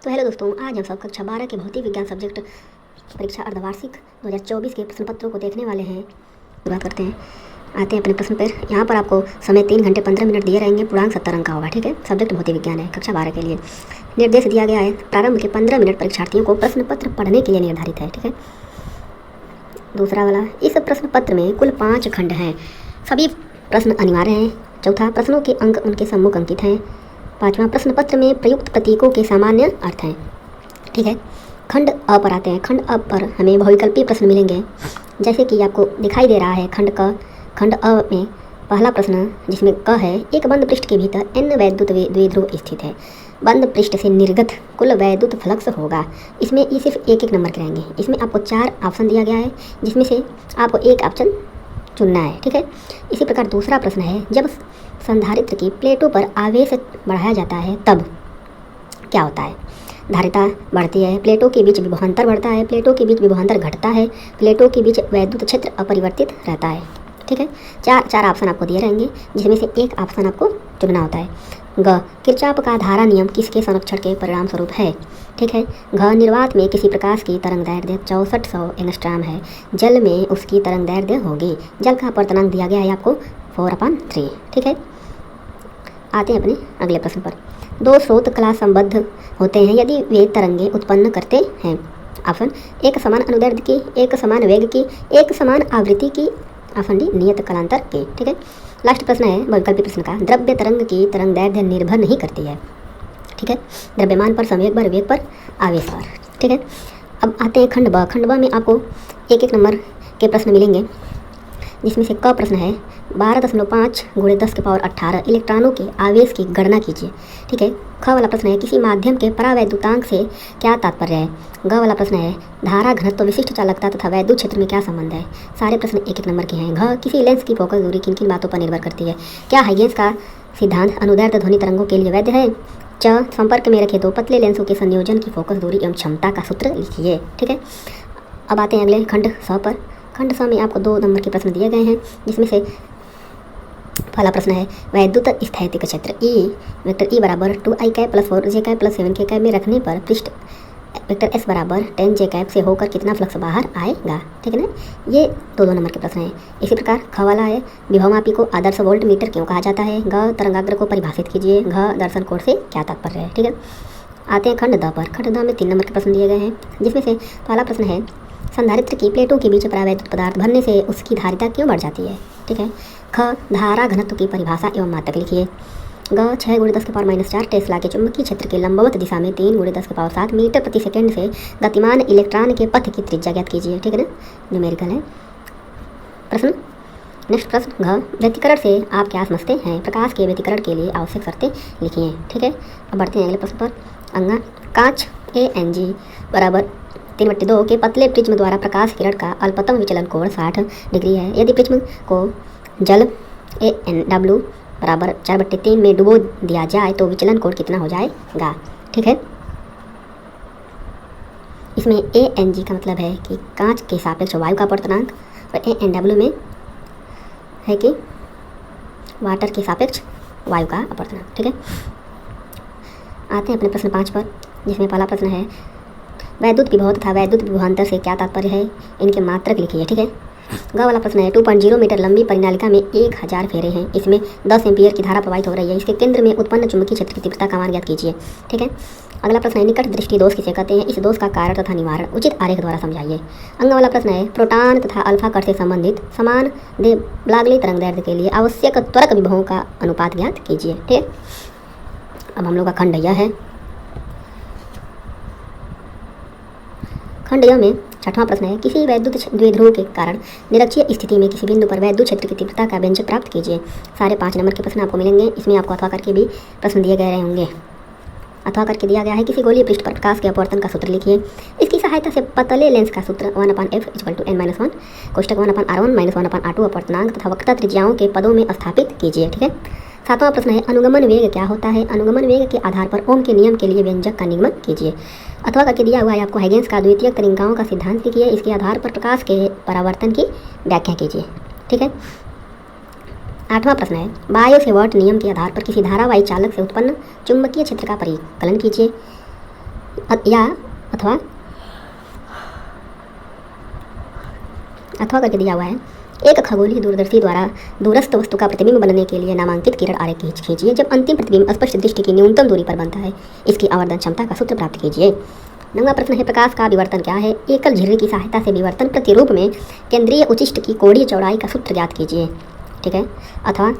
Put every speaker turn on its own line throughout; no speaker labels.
तो हेलो दोस्तों, आज हम सब कक्षा 12 के भौतिक विज्ञान सब्जेक्ट परीक्षा अर्धवार्षिक 2024 के प्रश्न पत्रों को देखने वाले हैं। बात करते हैं, आते हैं अपने प्रश्न पर। यहाँ पर आपको समय 3 घंटे 15 मिनट दिए रहेंगे। पूर्णांक 70 अंक का होगा। ठीक है, सब्जेक्ट भौतिक विज्ञान है, कक्षा 12 के लिए। निर्देश दिया गया है, प्रारंभ के 15 मिनट परीक्षार्थियों को प्रश्न पत्र पढ़ने के लिए निर्धारित है। ठीक है, दूसरा वाला, इस प्रश्न पत्र में कुल 5 खंड हैं। सभी प्रश्न अनिवार्य हैं। चौथा, प्रश्नों के अंक उनके सम्मुख अंकित हैं। पाँचवां, प्रश्न पत्र में प्रयुक्त प्रतीकों के सामान्य अर्थ हैं। ठीक है, खंड अ पर आते हैं। खंड अ पर हमें बहुविकल्पीय प्रश्न मिलेंगे, जैसे कि आपको दिखाई दे रहा है खंड अ में पहला प्रश्न जिसमें क है, एक बंद पृष्ठ के भीतर n वैद्युत द्विध्रुव स्थित है। बंद पृष्ठ से निर्गत कुल वैद्युत फ्लक्स होगा। इसमें ये सिर्फ एक नंबर के रहेंगे। इसमें आपको 4 ऑप्शन दिया गया है, जिसमें से आपको एक ऑप्शन चुनना है। ठीक है, इसी प्रकार दूसरा प्रश्न है, जब संधारित्र की प्लेटों पर आवेश बढ़ाया जाता है तब क्या होता है? धारिता बढ़ती है, प्लेटों के बीच विभवांतर बढ़ता है, प्लेटों के बीच विभवांतर घटता है, प्लेटों के बीच वैद्युत क्षेत्र अपरिवर्तित रहता है। ठीक है, चार ऑप्शन आपको दिए रहेंगे, जिसमें से एक ऑप्शन आपको चुनना होता है। ग, किरचॉफ का धारा नियम किसके संरक्षण के परिणाम स्वरूप है? ठीक है, घ, निर्वात में किसी प्रकाश की तरंग दैर्ध्य 6400 एंगस्ट्रॉम है। जल में उसकी तरंग दैर्ध्य होगी। जल का अपवर्तनांक दिया गया है आपको 4/3। ठीक है, आते हैं अपने अगले प्रश्न पर। दो स्रोत कला संबद्ध होते हैं यदि वे तरंगे उत्पन्न करते हैं। ऑप्शन, एक समान अनुदैर्ध्य की, एक समान वेग की, एक समान आवृत्ति की, ऑप्शन डी नियत कालांतर की। ठीक है, लास्ट प्रश्न है वैकल्पिक प्रश्न का, द्रव्य तरंग की तरंग दैर्ध्य निर्भर नहीं करती है। ठीक है, द्रव्यमान पर, संवेग पर, वेग पर, आवेश पर। ठीक है, अब आते हैं खंड ब। खंड ब में आपको एक नंबर के प्रश्न मिलेंगे, जिसमें से क प्रश्न है, 12.5 × 10⁸ इलेक्ट्रॉनों के आवेश की गणना कीजिए। ठीक है, ख वाला प्रश्न है, किसी माध्यम के परावैद्युतांक से क्या तात्पर्य है? ग वाला प्रश्न है, धारा घनत्व, विशिष्ट चालकता तथा वैद्युत क्षेत्र में क्या संबंध है? सारे प्रश्न एक नंबर के हैं। घ, किसी लेंस की फोकस दूरी किन किन बातों पर निर्भर करती है? क्या हाइगेंस का सिद्धांत अनुदैर्ध्य ध्वनि तरंगों के लिए वैध है? च, संपर्क में रखे 2 पतले लेंसों के संयोजन की फोकस दूरी एवं क्षमता का सूत्र लिखिए। ठीक है, अब आते हैं अगले खंड स पर। खंड स में आपको 2 नंबर के प्रश्न दिए गए हैं, जिसमें से पहला प्रश्न है, वैद्युत स्थैतिक क्षेत्र ई वेक्टर ई बराबर 2i cap + 4j cap + 7k cap में रखने पर पृष्ठ वेक्टर s बराबर 10j कैप से होकर कितना फ्लक्स बाहर आएगा? ठीक है ना, ये 2 नंबर के प्रश्न हैं। इसी प्रकार ख वाला है, विभवमापी को आदर्श वोल्ट मीटर क्यों कहा जाता है? ग, तरंगाग्र को परिभाषित कीजिए। घ, दर्शन कोण से क्या तात्पर्य है? ठीक है, आते हैं खंड द पर। खंड द में 3 नंबर के प्रश्न दिए गए हैं, जिसमें से पहला प्रश्न है, संधारित्र की प्लेटों के बीच परावैद्युत पदार्थ भरने से उसकी धारिता क्यों बढ़ जाती है? ठीक है, ख, धारा घनत्व की परिभाषा एवं मात्रक लिखिए। ग, 6 × 10⁻⁴ टेस्ला के चुंबकीय क्षेत्र के लंबवत दिशा में 3 × 10⁷ मीटर प्रति सेकंड से गतिमान इलेक्ट्रॉन के पथ की त्रिज्या ज्ञात कीजिए। ठीक है ना, न्यूमेरिकल है प्रश्न। नेक्स्ट प्रश्न, घ, व्यतिकरण से आप क्या समझते हैं? प्रकाश के व्यतिकरण के लिए आवश्यक शर्तें लिखिए। ठीक है, अब बढ़ते हैं अगले प्रश्न पर। अंगा, कांच ANG बराबर 3/2 के पतले प्रिज्म द्वारा प्रकाश किरण का अल्पतम विचलन कोण 60 डिग्री है। यदि प्रिज्म को जल AnW बराबर 4/3 में डुबो दिया जाए तो विचलन कोण कितना हो जाएगा? ठीक है, इसमें ANG का मतलब है कि कांच के सापेक्ष वायु का अपवर्तनांक, और AnW में है कि वाटर के सापेक्ष वायु का अपवर्तनांक। ठीक है, आते हैं अपने प्रश्न 5 पर, जिसमें पहला प्रश्न है, वैद्युत विभव तथा वैद्युत विभवांतर से क्या तात्पर्य है? इनके मात्रक लिखिए। ठीक है, ग वाला प्रश्न है, 2.0 मीटर लंबी परिनालिका में 1000 फेरे हैं। इसमें 10 एम्पीयर की धारा प्रवाहित हो रही है। इसके केंद्र में उत्पन्न चुंबकीय क्षेत्र की तीव्रता का मान ज्ञात कीजिए। ठीक है, अगला प्रश्न है, निकट दृष्टि दोष किसे कहते हैं? इस दोष का कारण तथा निवारण उचित आरेख द्वारा समझाइए। अंग वाला प्रश्न है, प्रोटॉन तथा अल्फा कण से संबंधित समान दे ब्लागली तरंग दैर्ध्य के लिए आवश्यक त्वरक विभवों का अनुपात ज्ञात कीजिए। ठीक है, अब हम लोग का खंड यह है। खंड य में 6वां प्रश्न है, किसी वैद्युत द्विध्रुव के कारण निरक्षीय स्थिति में किसी बिंदु पर वैद्युत क्षेत्र की तीव्रता का व्यंजक प्राप्त कीजिए। सारे 5 नंबर के प्रश्न आपको मिलेंगे। इसमें आपको अथवा करके भी प्रश्न दिए गए होंगे। अथवा करके दिया गया है, किसी गोलीय पृष्ठ पर प्रकाश के अपवर्तन का सूत्र लिखिए। इसकी सहायता से पतले लेंस का सूत्र 1/f = n-1 कोष्टक 1/r1 - 1/r2 अपवर्तनांक तथा वक्रता त्रिज्याओं के पदों में स्थापित कीजिए। ठीक है, 7वां प्रश्न है, अनुगमन वेग क्या होता है? अनुगमन वेग के आधार पर ओम के नियम के लिए व्यंजक का निगमन कीजिए। अथवा करके दिया हुआ है आपको, हाइगेंस का द्वितीयक तरिंकाओं का सिद्धांत लिखिए। इसके आधार पर प्रकाश के परावर्तन की व्याख्या कीजिए। ठीक है, 8वां प्रश्न है, बायो सेवर्ट नियम के आधार पर किसी धारावाही चालक से उत्पन्न चुंबकीय क्षेत्र का परिकलन कीजिए। या अथवा करके दिया हुआ है। एक खगोलीय दूरदर्शी द्वारा दूरस्थ वस्तु का प्रतिबिंब बनने के लिए नामांकित किरण आरेख खींचिए। जब अंतिम प्रतिबिंब स्पष्ट दृष्टि की न्यूनतम दूरी पर बनता है, इसकी आवर्धन क्षमता का सूत्र प्राप्त कीजिए। 9वां प्रश्न है, प्रकाश का विवर्तन क्या है? एकल झिर्री की सहायता से विवर्तन प्रतिरूप में केंद्रीय उचिष्ट की कोणीय चौड़ाई का सूत्र ज्ञात कीजिए। ठीक है, अथवा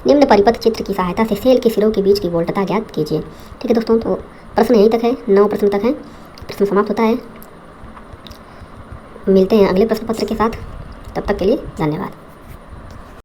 निम्न परिपथ चित्र की सहायता से सेल के सिरों के बीच की वोल्टता ज्ञात कीजिए। ठीक है दोस्तों, तो प्रश्न यहीं तक है, 9 प्रश्न तक है, प्रश्न समाप्त होता है। मिलते हैं अगले प्रश्न पत्र के साथ, तब तक के लिए धन्यवाद।